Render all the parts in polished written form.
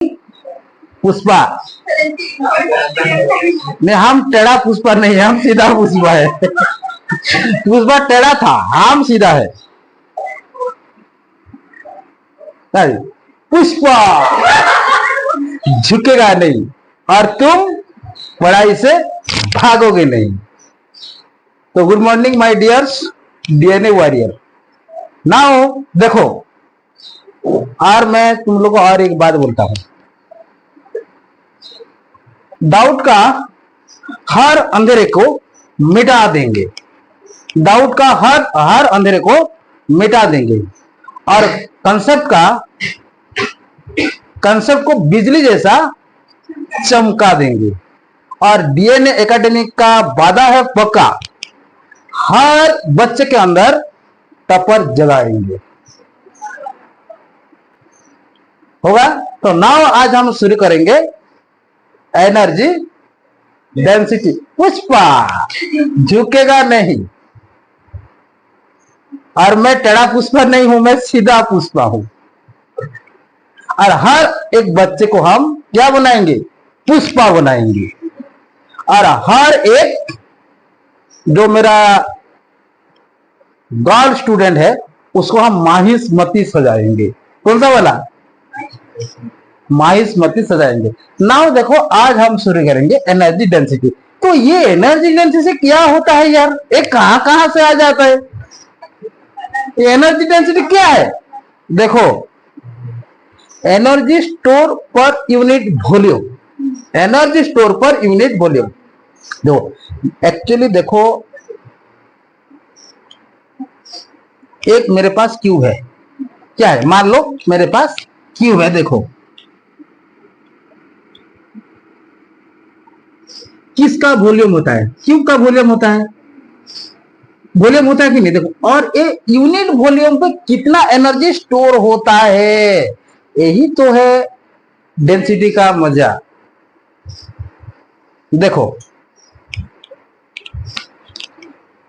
पुष्पा नहीं, हम टेढ़ा पुष्पा नहीं, हम सीधा पुष्पा है। पुष्पा टेढ़ा था, हम सीधा है। पुष्पा झुकेगा नहीं और तुम पढ़ाई से भागोगे नहीं। तो good morning my dears DNA warrior. Now देखो, और मैं तुम लोगों को और एक बात बोलता हूं। डाउट का हर अंधेरे को मिटा देंगे, डाउट का हर अंधेरे को मिटा देंगे, और कंसेप्ट को बिजली जैसा चमका देंगे। और डीएनए एकेडमी का वादा है पक्का, हर बच्चे के अंदर टपर जगाएंगे। होगा? तो नाउ आज हम शुरू करेंगे एनर्जी डेंसिटी। पुष्पा झुकेगा नहीं, और मैं टेढ़ा पुष्पा नहीं हूं, मैं सीधा पुष्पा हूं। और हर एक बच्चे को हम क्या बनाएंगे? पुष्पा बनाएंगे। और हर एक जो मेरा गर्ल स्टूडेंट है उसको हम माहिष्मती सजाएंगे। कौन सा वाला? माहिष्मती सजाएंगे। नाउ देखो, आज हम शुरू करेंगे एनर्जी डेंसिटी। तो ये एनर्जी डेंसिटी क्या होता है यार? ये कहां कहां से आ जाता है? ये एनर्जी डेंसिटी क्या है? देखो, energy store per unit volume, energy store per unit volume. देखो, एक्चुअली देखो, एक मेरे पास क्यूब है, क्या है? मान लो मेरे पास क्यूब है। देखो, किसका वॉल्यूम होता है? क्यूब का वॉल्यूम होता है। वॉल्यूम होता है कि नहीं? देखो, और ये यूनिट वॉल्यूम पे कितना एनर्जी स्टोर होता है, यही तो है डेंसिटी का मजा। देखो,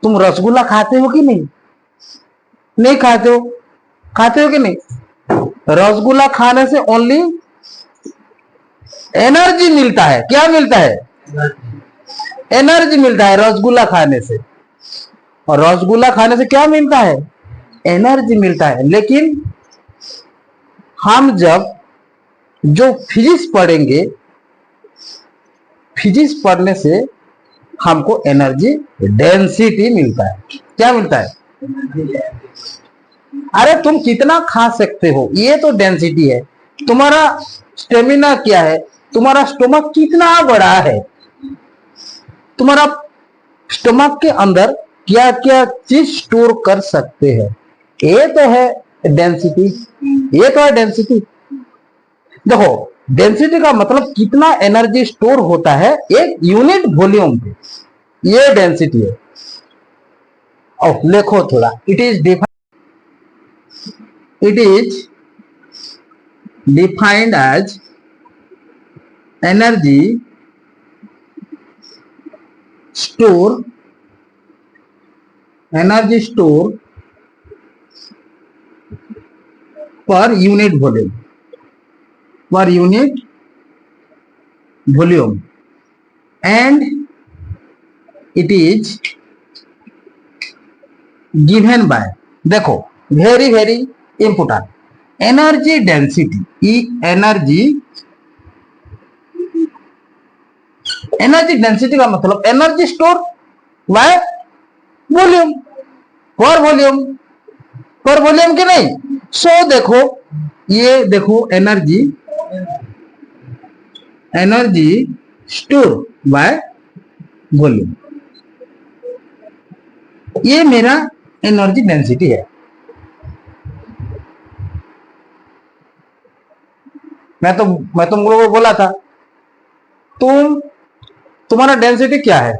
तुम रसगुल्ला खाते हो कि नहीं? नहीं खाते हो? खाते हो कि नहीं? रसगुल्ला खाने से ओनली एनर्जी मिलता है। क्या मिलता है? एनर्जी मिलता है रसगुल्ला खाने से। और रसगुल्ला खाने से क्या मिलता है? एनर्जी मिलता है। लेकिन हम जब जो फिजिक्स पढ़ेंगे, फिजिक्स पढ़ने से हमको एनर्जी डेंसिटी मिलता है। क्या मिलता है? अरे तुम कितना खा सकते हो, ये तो डेंसिटी है। तुम्हारा स्टेमिना क्या है? तुम्हारा स्टोमक कितना बड़ा है? तुम्हारा स्टोमक के अंदर क्या क्या चीज स्टोर कर सकते हैं? ये तो है डेंसिटी, ये तो है डेंसिटी। देखो, डेंसिटी का मतलब कितना एनर्जी स्टोर होता है एक यूनिट वॉल्यूम पे, ये डेंसिटी है। और देखो थोड़ा, it is defined as energy store per unit volume and it is given by, देखो very very important, energy density. Energy density का मतलब energy store by volume, per volume के नहीं। सो देखो, ये देखो एनर्जी स्टोर बाय वॉल्यूम, ये मेरा एनर्जी डेंसिटी है। मैं तुम लोगों को बोला था, तुम्हारा डेंसिटी क्या है?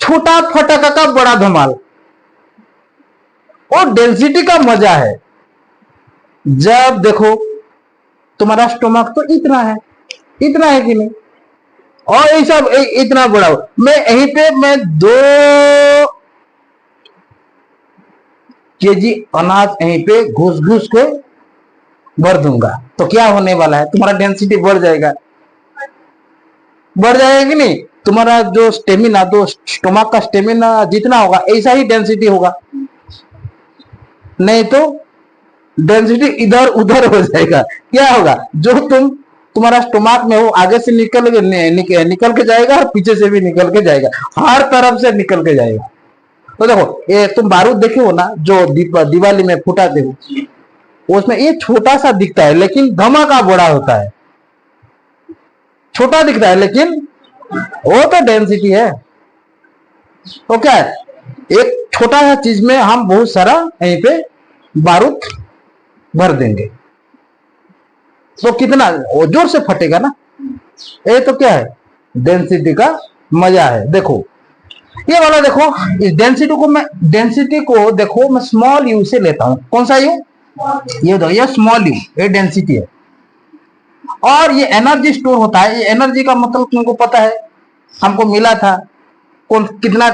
छोटा फटाका का बड़ा धमाल। और डेंसिटी का मजा है जब देखो तुम्हारा स्टोमक तो इतना है कि नहीं, और ये सब इतना बड़ा हो। मैं यहीं पे मैं 2 केजी अनाज यहीं पे घुस के भर दूंगा। तो क्या होने वाला है, तुम्हारा डेंसिटी बढ़ जाएगा, बढ़ जाएगा कि नहीं। तुम्हारा जो स्टेमिना, तो स्टोमक का स्टेमिना जितना होगा ऐसा ही डेंसिटी होगा, नहीं तो डेंसिटी इधर उधर हो जाएगा। क्या होगा, जो तुम्हारा स्टोमक में हो आगे से निकल के जाएगा और पीछे से भी निकल के जाएगा, हर तरफ से निकल के जाएगा। तो देखो ये तुम बारूद देखे हो ना, जो दिवाली में फुटाते हो, उसमें ये छोटा सा दिखता है लेकिन धमाका बड़ा होता है। छोटा दिखता है लेकिन वो तो डेंसिटी है। तो क्या है, एक छोटा सा चीज में हम बहुत सारा यहीं पे बारूद भर देंगे तो कितना वो जोर से फटेगा ना। ये तो क्या है, डेंसिटी का मजा है। देखो ये वाला देखो, इस डेंसिटी को देखो मैं स्मॉल यू से लेता हूं। कौन सा यू, ये दो, ये स्मॉल यू, ये डेंसिटी है। और ये एनर्जी स्टोर होता है। ये एनर्जी का मतलब तुमको पता है, हमको मिला था कौन कितना,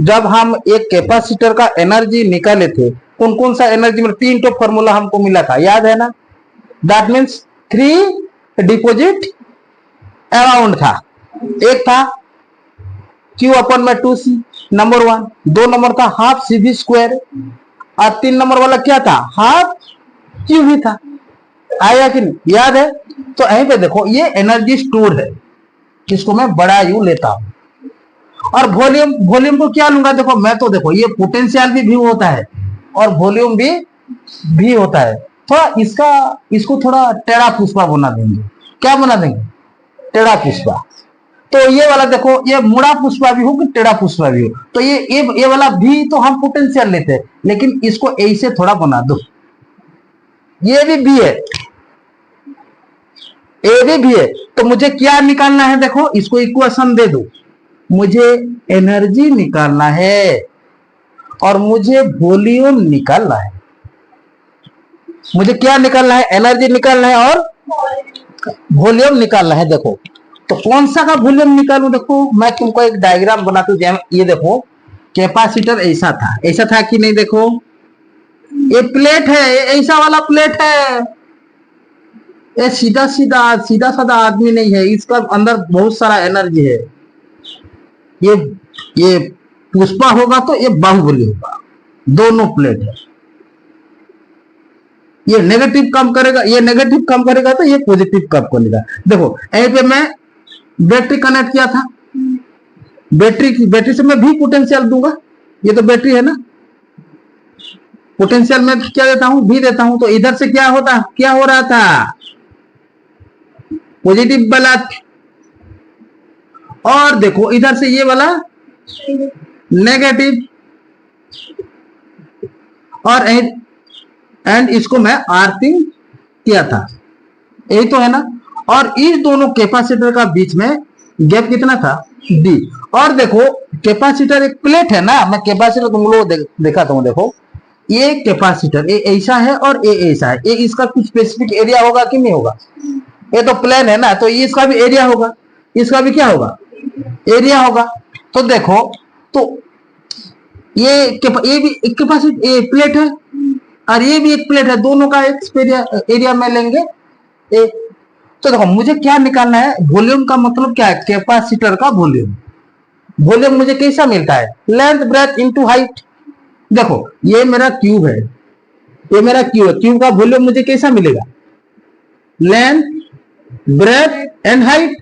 जब हम एक कैपेसिटर का एनर्जी निकाले थे, कौन कौन सा एनर्जी में 3 तो फॉर्मूला हमको मिला था, याद है ना। दैट मीन्स 3 डिपोजिट अराउंड था। एक था Q अपन में 2C, नंबर 1। 2 नंबर था हाफ CV स्क्वायर, और 3 नंबर वाला क्या था, हाफ Q भी था। आया कि नहीं, याद है। तो यहीं पे देखो ये एनर्जी स्टोर है, जिसको मैं बड़ा यू लेता हूं। और वॉल्यूम, वॉल्यूम को क्या लूंगा, देखो मैं तो देखो ये पोटेंशियल भी होता है और वॉल्यूम भी होता है। थोड़ा इसको थोड़ा टेढ़ा पुष्पा बना देंगे। क्या बना देंगे, टेढ़ा पुष्पा। तो ये वाला देखो, ये मुड़ा पुष्पा भी हो कि टेढ़ा पुष्पा भी हो, तो ये वाला भी तो हम पोटेंशियल लेते हैं, लेकिन इसको ऐसे थोड़ा बना दो। ये भी है, ये भी है। तो मुझे क्या निकालना है, देखो इसको इक्वेशन दे दो। मुझे एनर्जी निकालना है और मुझे वॉल्यूम निकालना है। मुझे क्या निकालना है, एनर्जी निकालना है और वॉल्यूम निकालना है। देखो तो कौन सा का वॉल्यूम निकालूं, देखो मैं तुमको एक डायग्राम बनाता हूं। ये देखो कैपेसिटर ऐसा था कि नहीं, देखो ये प्लेट है, ये ऐसा वाला प्लेट है। ये सीधा साधा आदमी नहीं है, इसका अंदर बहुत सारा एनर्जी है। ये पुष्पा होगा तो ये बाहुबली होगा, दोनों प्लेट है। ये नेगेटिव काम करेगा, ये नेगेटिव काम करेगा तो ये पॉजिटिव काम करेगा। देखो यहीं पे मैं बैटरी कनेक्ट किया था, बैटरी से मैं भी पोटेंशियल दूंगा। ये तो बैटरी है ना, पोटेंशियल में क्या देता हूं, भी देता हूं। तो इधर से क्या हो रहा था, पॉजिटिव वाला। और देखो इधर से ये वाला नेगेटिव, और एंड इसको मैं आर्थिंग किया था, यही तो है ना। और इस दोनों कैपेसिटर का बीच में गैप कितना था, D। और देखो कैपेसिटर एक प्लेट है ना, मैं कैपेसिटर तुम लोग दिखाता हूं। देखो ये कैपेसिटर ये ऐसा है और ये ऐसा है, ये इसका कुछ स्पेसिफिक एरिया होगा कि नहीं होगा। ये तो प्लेन है ना, तो इसका भी एरिया होगा, इसका भी क्या होगा, एरिया होगा। तो देखो तो ये भी एक कैपेसिटी, ये प्लेट है और ये भी एक प्लेट है, दोनों का एक एरिया में लेंगे एक। तो देखो मुझे क्या निकालना है, वॉल्यूम का मतलब क्या है, कैपेसिटर का वॉल्यूम। वॉल्यूम मुझे कैसा मिलता है, लेंथ ब्रेथ इनटू हाइट। देखो ये मेरा क्यूब है, ये मेरा क्यूब है, क्यूब का वॉल्यूम मुझे कैसा मिलेगा, length breadth and height.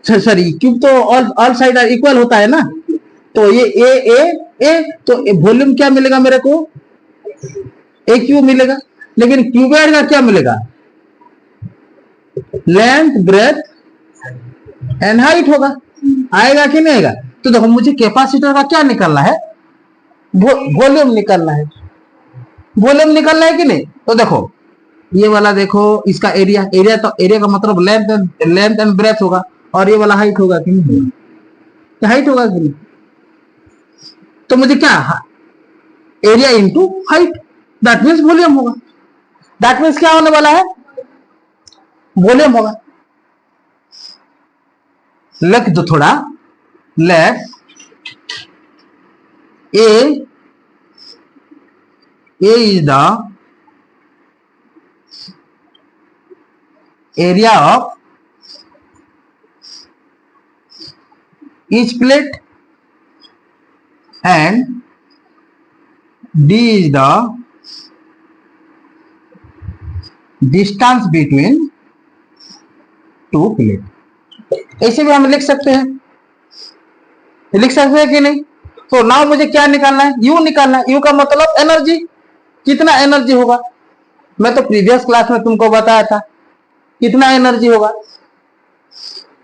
Sorry cube तो ऑल साइड इक्वल होता है ना, तो ये ए तो वॉल्यूम क्या मिलेगा मेरे को, ए क्यूब मिलेगा। लेकिन क्यूबॉइड का क्या मिलेगा, लेंथ ब्रेथ एंड हाइट होगा। आएगा कि नहीं आएगा। तो देखो मुझे कैपेसिटर का क्या निकालना है, वॉल्यूम निकालना है। वॉल्यूम निकालना है कि नहीं। तो देखो ये वाला देखो, इसका एरिया, तो एरिया का मतलब लेंथ एंड ब्रेथ होगा, और ये वाला हाइट होगा कि नहीं, हाइट होगा कि नहीं। तो मुझे क्या, area into height, that means volume होगा। दैट मीन्स क्या होने वाला है, वॉल्यूम होगा। लिख दो थोड़ा, let A is the area of each plate and D is the distance between two plate. ऐसे भी हम लिख सकते हैं, लिख सकते हैं कि नहीं? तो नाउ मुझे क्या निकालना है? यू निकालना है। यू का मतलब एनर्जी, कितना एनर्जी होगा। मैं तो प्रीवियस क्लास में तुमको बताया था कितना एनर्जी होगा।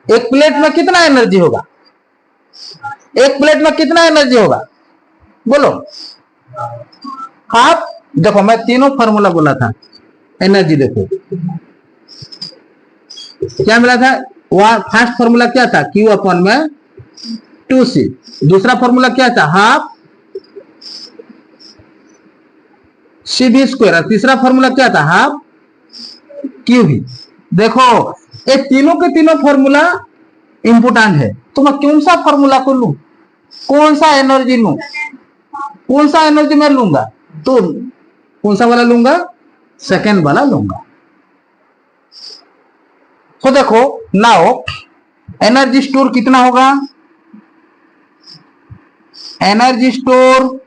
एक प्लेट में कितना एनर्जी होगा? एक प्लेट में कितना एनर्जी होगा बोलो? हाफ। देखो मैं तीनों फॉर्मूला बोला था एनर्जी। देखो क्या मिला था? वहां फर्स्ट फॉर्मूला क्या था? Q अपॉन में 2C। दूसरा फॉर्मूला क्या था? Half CV square. तीसरा फॉर्मूला क्या था? Half QV। देखो ये तीनों के तीनों फॉर्मूला इंपोर्टेंट है। तो मैं कौन सा फॉर्मूला को लूं, कौन सा एनर्जी लूं, कौन सा एनर्जी मैं लूंगा? तो कौन सा वाला लूंगा? सेकेंड वाला लूंगा। तो देखो नाउ एनर्जी स्टोर कितना होगा? Energy store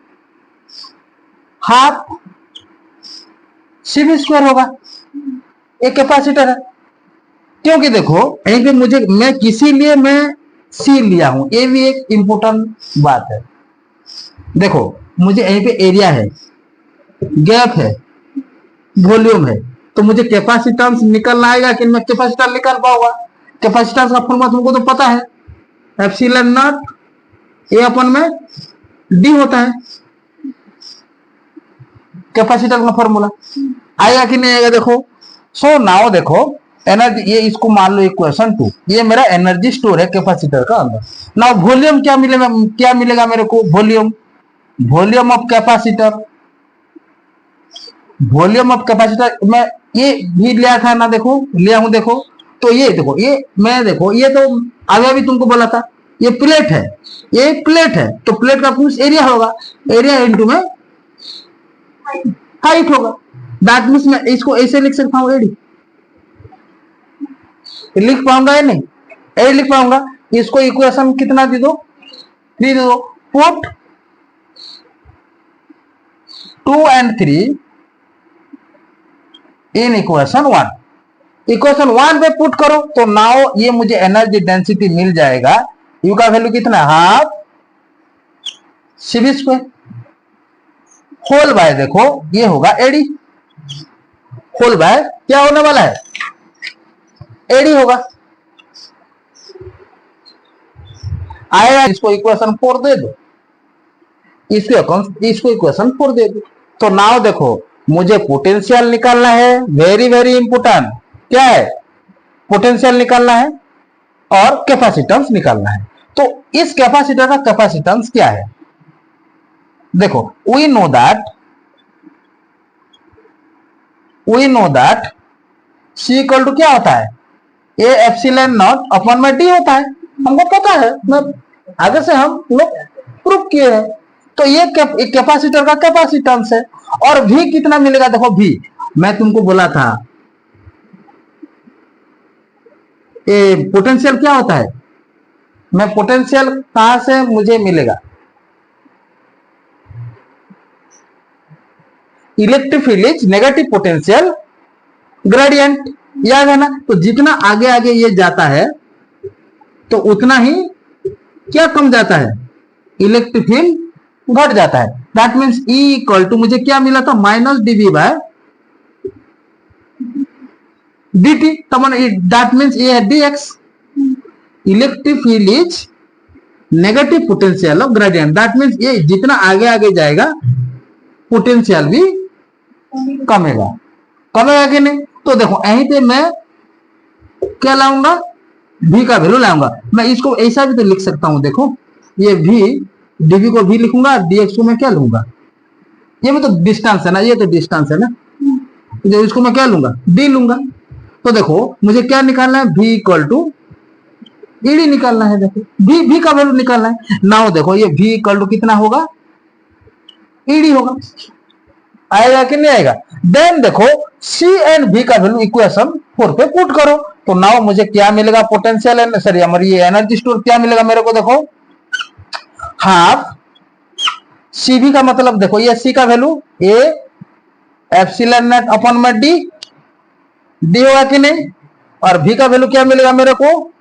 half CV square होगा। एक कैपेसिटर है, क्योंकि देखो यहीं पे मुझे मैं किसी लिए मैं C लिया हूं, ये भी एक इंपोर्टेंट बात है। देखो मुझे यहीं पे एरिया है, गैप है, वॉल्यूम है, तो मुझे कैपेसिटेंस निकलना आएगा कि मैं कैपेसिटर निकाल पाऊंगा? कैपेसिटेंस का फॉर्मूला तुमको तो पता है, एप्सिलॉन नॉट ए अपन में डी होता है कैपेसिटर का फॉर्मूला। आएगा कि नहीं आएगा? देखो सो नाउ देखो एनर्जी, ये इसको मान लो इक्वेशन 2, ये मेरा एनर्जी स्टोर है कैपेसिटर का अंदर। नाउ वॉल्यूम क्या मिलेगा? क्या मिलेगा मेरे को? Volume, volume of capacitor, volume of capacitor मैं ये भी लिया था ना, देखो लिया हूं। देखो तो ये देखो ये मैं देखो ये तो आगे भी तुमको बोला था, ये प्लेट है, ये प्लेट है, तो प्लेट का कुछ एरिया होगा, एरिया इंटू में हाइट होगा। दैट मीन्स मैं इसको ऐसे लिख सकता हूं, एडी लिख पाऊंगा या नहीं? एडी लिख पाऊंगा। इसको इक्वेशन कितना दे दो? 3 दे दो। Put 2 and 3 in equation 1। Equation 1 पे पुट करो तो नाउ ये मुझे एनर्जी डेंसिटी मिल जाएगा। यू का वैल्यू कितना? Half CV square whole by देखो ये होगा एडी, होल बाय क्या होने वाला है? एडी होगा। आएगा, इसको इक्वेशन 4 दे दो, इसको इक्वेशन 4 दे दो। तो नाउ देखो मुझे पोटेंशियल निकालना है, वेरी वेरी इंपोर्टेंट। क्या है? पोटेंशियल निकालना है और कैपेसिटेंस निकालना है। तो इस कैपेसिटर का कैपेसिटेंस क्या है? देखो we know that C equal to क्या होता है? ए एप्सिलॉन नॉट अपॉन में डी होता है, हमको पता है, मैं आगे से हम लोग प्रूव किए हैं। तो ये कैपेसिटर का कैपेसिटेंस है। और V कितना मिलेगा? देखो V मैं तुमको बोला था ये पोटेंशियल क्या होता है, मैं पोटेंशियल कहां से मुझे मिलेगा? Electric field is negative potential gradient, याद है ना? तो जितना आगे आगे ये जाता है तो उतना ही क्या कम जाता है? इलेक्ट्रिक फील्ड घट जाता है। That means E equal to मुझे क्या मिला था? Minus dV by dt। That means ये है dx। Electric field is negative potential of gradient. That means ये जितना आगे आगे जाएगा पोटेंशियल भी कमेगा, कमेगा कि नहीं? तो देखो यहीं पे मैं क्या लाऊंगा? V का वैल्यू लाऊंगा। मैं इसको ऐसा भी तो लिख सकता हूं, देखो ये V dV को V लिखूंगा, dx को मैं क्या लूंगा? ये भी तो डिस्टेंस है ना, ये तो डिस्टेंस है ना, तो इसको मैं क्या लूंगा? D लूंगा। तो देखो मुझे क्या निकालना है? V इक्वल टू ईडी निकालना है। देखो V का वैल्यू निकालना है। नाउ देखो ये V इक्वल टू कितना होगा? ईडी होगा। आएगा कि नहीं आएगा? देन देखो सी एंड बी का वैल्यू इक्वेशन 4 पे पुट करो, तो नाउ मुझे क्या मिलेगा? पोटेंशियल एंड सॉरी हमारी ये एनर्जी स्टोर क्या मिलेगा मेरे को? देखो हाफ सी बी का मतलब देखो ये सी का value A epsilon not upon में डी, डी होगा कि नहीं? और भी का वैल्यू क्या मिलेगा मेरे को?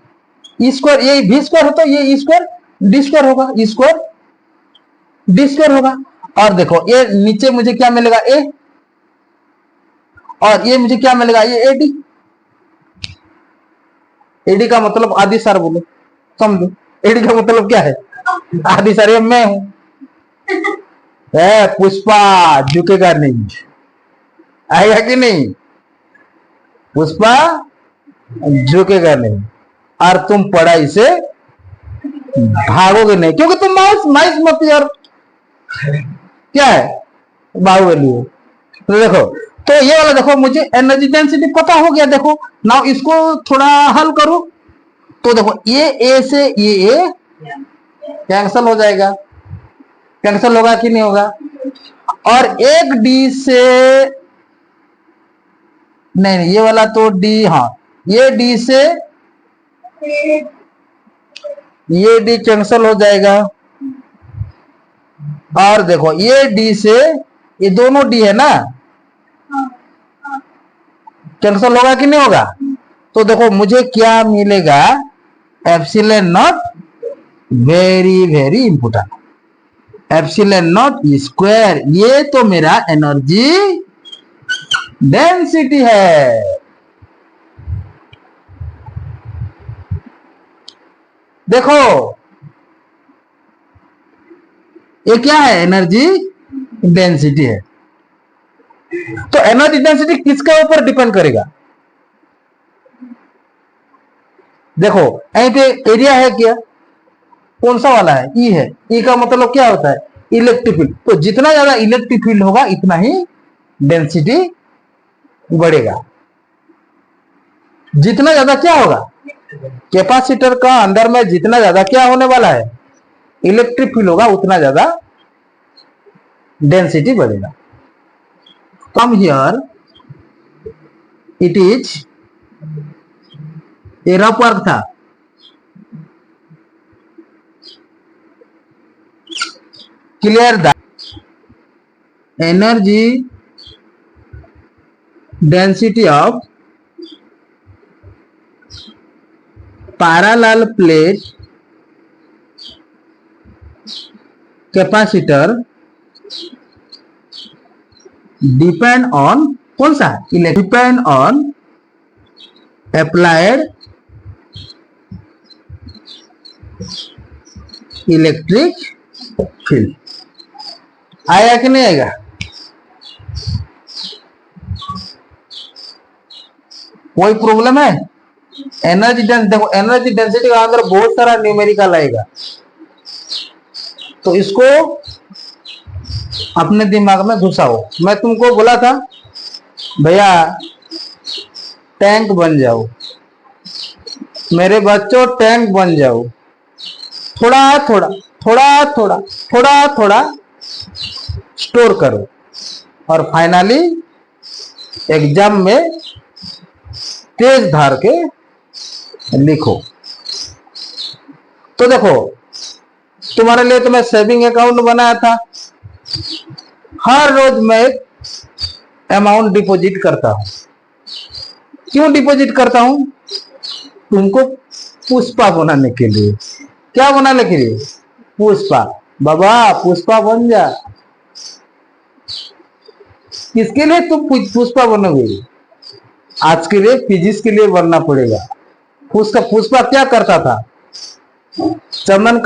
ई स्क्वायर, ये भी स्क्वायर होता है, ये ई स्क्वायर डी स्क्वायर होगा, ई स्क्वायर डी स्क्वायर होगा। और देखो ये नीचे मुझे क्या मिलेगा? ए, और ये मुझे क्या मिलेगा? ये एडी। एडी का मतलब आदि सार बोलो, समझो एडी का मतलब क्या है? आदि सार ये मैं हूं। पुष्पा झुकेगा नहीं, आएगा कि नहीं? पुष्पा झुकेगा नहीं, और तुम पढ़ाई से भागोगे नहीं, क्योंकि तुम माइस मत यार, क्या है? बाहुबली हो। तो देखो, तो ये वाला देखो मुझे एनर्जी डेंसिटी पता हो गया। देखो नाउ इसको थोड़ा हल करो, तो देखो ये ए से ये ए कैंसल हो जाएगा, कैंसल होगा कि नहीं होगा? और एक डी से नहीं, ये वाला तो डी, हाँ ये डी से ये डी कैंसल हो जाएगा। और देखो ये डी से ये दोनों डी है ना, कैंसल होगा कि नहीं होगा? तो देखो मुझे क्या मिलेगा? Epsilon not, very very important, epsilon not square, ये तो मेरा एनर्जी डेंसिटी है। देखो ये क्या है? एनर्जी डेंसिटी है। तो एनर्जी डेंसिटी किसके ऊपर डिपेंड करेगा? देखो यहीं पे एरिया है क्या? कौन सा वाला है? ई है। ई का मतलब क्या होता है? Electric field. तो जितना ज्यादा इलेक्ट्रिक फील्ड होगा इतना ही डेंसिटी बढ़ेगा। जितना ज्यादा क्या होगा? कैपेसिटर का अंदर में जितना ज्यादा क्या होने वाला है? इलेक्ट्रिक फील्ड होगा, उतना ज्यादा डेंसिटी बढ़ेगा। Come here it is a rough work था, clear that energy density of parallel plate capacitor depend on कौन सा? Depend on applied electric field. आएगा कि नहीं आएगा? कोई प्रॉब्लम है? एनर्जी डेंसिटी, देखो एनर्जी डेंसिटी का अंदर बहुत सारा न्यूमेरिकल आएगा, तो इसको अपने दिमाग में घुसाओ। मैं तुमको बोला था भैया टैंक बन जाओ, मेरे बच्चों टैंक बन जाओ, थोड़ा थोड़ा थोड़ा थोड़ा थोड़ा थोड़ा स्टोर करो, और फाइनली एग्जाम में तेज धार के लिखो। तो देखो तुम्हारे लिए तो मैं सेविंग अकाउंट बनाया था, हर रोज मैं अमाउंट डिपॉजिट करता हूं। क्यों डिपॉजिट करता हूं? तुमको पुष्पा बनाने के लिए। क्या बनाने के लिए? पुष्पा। बाबा पुष्पा बन जा। किसके लिए तुम पुष्पा बनोगे? आज के लिए फिजिक्स के लिए बनना पड़ेगा। उसका पुष्पा क्या करता था? चंदन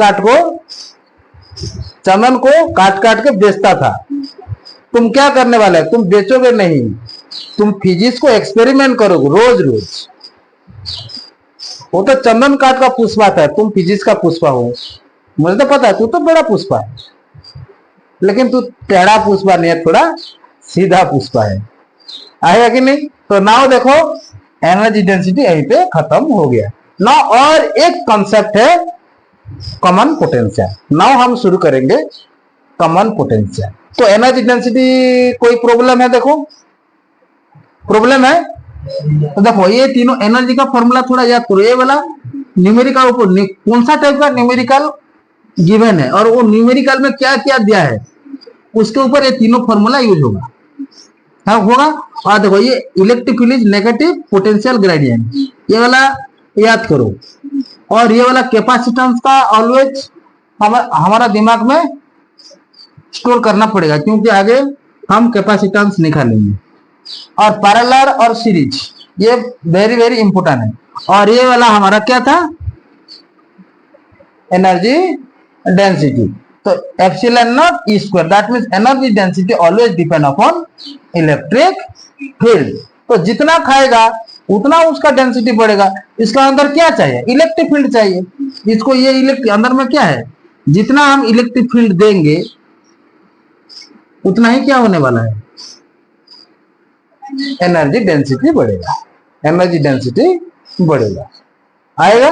को काट काट के बेचता था। तुम क्या करने वाले? तुम बेचोगे नहीं, तुम फिजिक्स को एक्सपेरिमेंट करोगे रोज रोज। वो तो चंदन काट का पुष्पा था, तुम फिजिक्स का पुष्पा हो। मुझे तो पता है तू तो बड़ा पुष्पा है, लेकिन तू टेढ़ा पुष्पा नहीं है, थोड़ा सीधा पुष्पा है। आएगा कि नहीं? तो नाउ देखो एनर्जी डेंसिटी यहीं पे खत्म हो गया। नाउ और एक कॉन्सेप्ट है कॉमन पोटेंशियल। नाउ हम शुरू करेंगे कॉमन पोटेंशियल। तो एनर्जी डेंसिटी कोई प्रॉब्लम है? देखो प्रॉब्लम है। तो देखो ये तीनों एनर्जी का फॉर्मूला थोड़ा याद करो। ये वाला न्यूमेरिकल ऊपर कौन सा टाइप का न्यूमेरिकल गिवन है और वो न्यूमेरिकल में क्या क्या दिया है उसके ऊपर ये तीनों फॉर्मूला यूज होगा। हाँ होगा। और देखो ये electric field is negative potential gradient, ये वाला याद करो। और ये वाला कैपेसिटेंस का ऑलवेज हमारा दिमाग में स्टोर करना पड़ेगा क्योंकि आगे हम कैपेसिटेंस निकालेंगे। और पैरेलल और सीरीज ये वेरी वेरी इंपॉर्टेंट है। और ये वाला हमारा क्या था? Energy density. तो epsilon naught E square that means energy density always depend upon electric field. तो जितना खाएगा उतना उसका डेंसिटी बढ़ेगा। इसका अंदर क्या चाहिए? इलेक्ट्रिक फील्ड चाहिए। इसको ये इलेक्ट्रिक अंदर में क्या है? जितना हम इलेक्ट्रिक फील्ड देंगे उतना ही क्या होने वाला है? एनर्जी डेंसिटी बढ़ेगा। एनर्जी डेंसिटी बढ़ेगा। आएगा।